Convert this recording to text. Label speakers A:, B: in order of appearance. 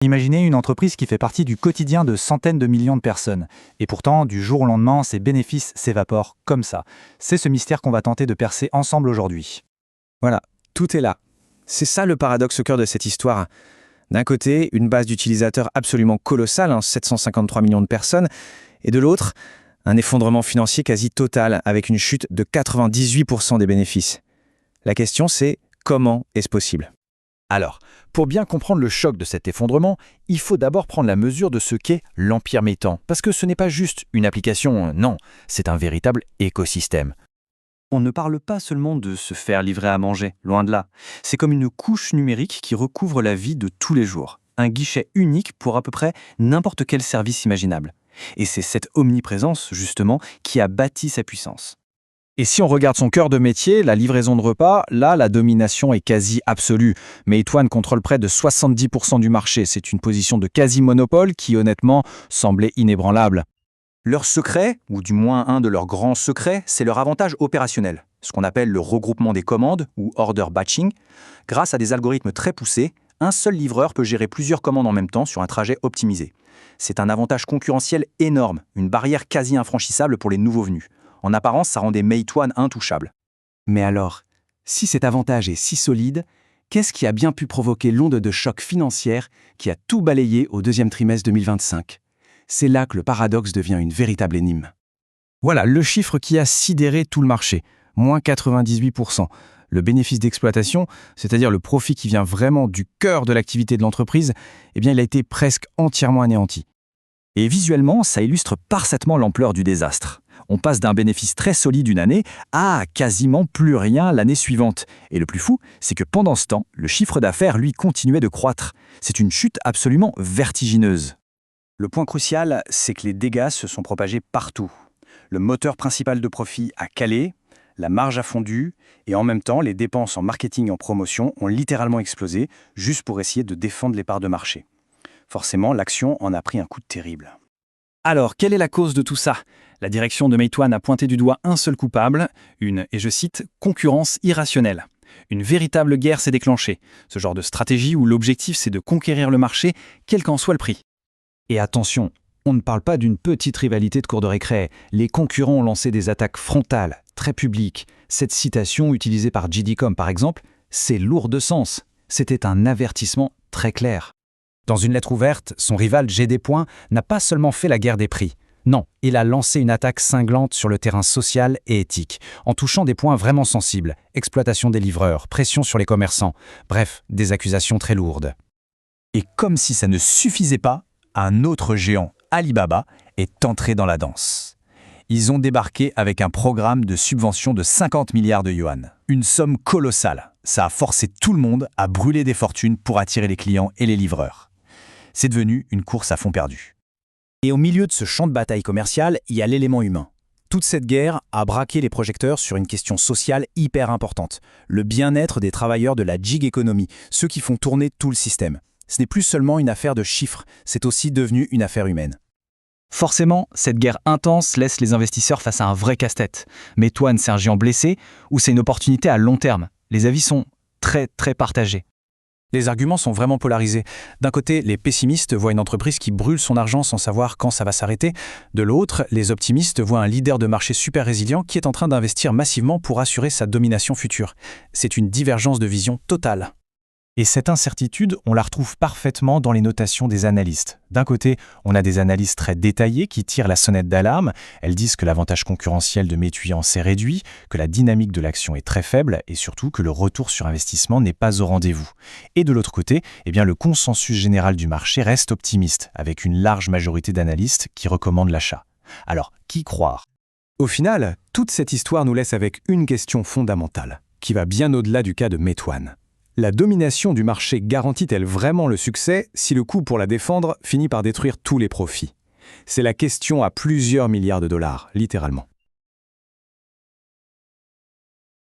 A: Imaginez une entreprise qui fait partie du quotidien de centaines de millions de personnes. Et pourtant, du jour au lendemain, ses bénéfices s'évaporent comme ça. C'est ce mystère qu'on va tenter de percer ensemble aujourd'hui.
B: Voilà, tout est là. C'est ça le paradoxe au cœur de cette histoire. D'un côté, une base d'utilisateurs absolument colossale, 753 millions de personnes, et de l'autre, un effondrement financier quasi total avec une chute de 98% des bénéfices. La question c'est, comment est-ce possible ?
C: Alors, pour bien comprendre le choc de cet effondrement, il faut d'abord prendre la mesure de ce qu'est l'Empire Mettan, parce que ce n'est pas juste une application, non, c'est un véritable écosystème. On ne parle pas seulement de se faire livrer à manger, loin de là. C'est comme une couche numérique qui recouvre la vie de tous les jours. Un guichet unique pour à peu près n'importe quel service imaginable. Et c'est cette omniprésence, justement, qui a bâti sa puissance.
B: Et si on regarde son cœur de métier, la livraison de repas, là, la domination est quasi absolue. Meituan contrôle près de 70% du marché. C'est une position de quasi-monopole qui, honnêtement, semblait inébranlable.
C: Leur secret, ou du moins un de leurs grands secrets, c'est leur avantage opérationnel, ce qu'on appelle le regroupement des commandes, ou order batching. Grâce à des algorithmes très poussés, un seul livreur peut gérer plusieurs commandes en même temps sur un trajet optimisé. C'est un avantage concurrentiel énorme, une barrière quasi infranchissable pour les nouveaux venus. En apparence, ça rendait Meituan intouchable.
D: Mais alors, si cet avantage est si solide, qu'est-ce qui a bien pu provoquer l'onde de choc financière qui a tout balayé au deuxième trimestre 2025 ? C'est là que le paradoxe devient une véritable énigme.
B: Voilà, le chiffre qui a sidéré tout le marché, moins 98%. Le bénéfice d'exploitation, c'est-à-dire le profit qui vient vraiment du cœur de l'activité de l'entreprise, eh bien, il a été presque entièrement anéanti.
C: Et visuellement, ça illustre parfaitement l'ampleur du désastre. On passe d'un bénéfice très solide une année à quasiment plus rien l'année suivante. Et le plus fou, c'est que pendant ce temps, le chiffre d'affaires, lui, continuait de croître. C'est une chute absolument vertigineuse. Le point crucial, c'est que les dégâts se sont propagés partout. Le moteur principal de profit a calé, la marge a fondu, et en même temps, les dépenses en marketing et en promotion ont littéralement explosé, juste pour essayer de défendre les parts de marché. Forcément, l'action en a pris un coup terrible.
A: Alors, quelle est la cause de tout ça ? La direction de Meituan a pointé du doigt un seul coupable, une, et je cite, concurrence irrationnelle. Une véritable guerre s'est déclenchée, ce genre de stratégie où l'objectif c'est de conquérir le marché, quel qu'en soit le prix.
D: Et attention, on ne parle pas d'une petite rivalité de cours de récré. Les concurrents ont lancé des attaques frontales, très publiques. Cette citation utilisée par JD.com par exemple, c'est lourd de sens. C'était un avertissement très clair. Dans une lettre ouverte, son rival GD. N'a pas seulement fait la guerre des prix. Non, il a lancé une attaque cinglante sur le terrain social et éthique, en touchant des points vraiment sensibles, exploitation des livreurs, pression sur les commerçants, bref, des accusations très lourdes.
C: Et comme si ça ne suffisait pas, un autre géant, Alibaba, est entré dans la danse. Ils ont débarqué avec un programme de subvention de 50 milliards de yuan. Une somme colossale. Ça a forcé tout le monde à brûler des fortunes pour attirer les clients et les livreurs. C'est devenu une course à fond perdu. Et au milieu de ce champ de bataille commercial, il y a l'élément humain. Toute cette guerre a braqué les projecteurs sur une question sociale hyper importante, le bien-être des travailleurs de la gig economy, ceux qui font tourner tout le système. Ce n'est plus seulement une affaire de chiffres, c'est aussi devenu une affaire humaine.
A: Forcément, cette guerre intense laisse les investisseurs face à un vrai casse-tête. Meituan, c'est un géant blessé ou c'est une opportunité à long terme ? Les avis sont très partagés.
B: Les arguments sont vraiment polarisés. D'un côté, les pessimistes voient une entreprise qui brûle son argent sans savoir quand ça va s'arrêter. De l'autre, les optimistes voient un leader de marché super résilient qui est en train d'investir massivement pour assurer sa domination future. C'est une divergence de vision totale.
D: Et cette incertitude, on la retrouve parfaitement dans les notations des analystes. D'un côté, on a des analyses très détaillées qui tirent la sonnette d'alarme. Elles disent que l'avantage concurrentiel de Meituan s'est réduit, que la dynamique de l'action est très faible et surtout que le retour sur investissement n'est pas au rendez-vous. Et de l'autre côté, le consensus général du marché reste optimiste, avec une large majorité d'analystes qui recommandent l'achat. Alors, qui croire ? Au final, toute cette histoire nous laisse avec une question fondamentale, qui va bien au-delà du cas de Meituan. La domination du marché garantit-elle vraiment le succès si le coût pour la défendre finit par détruire tous les profits ? C'est la question à plusieurs milliards de dollars, littéralement.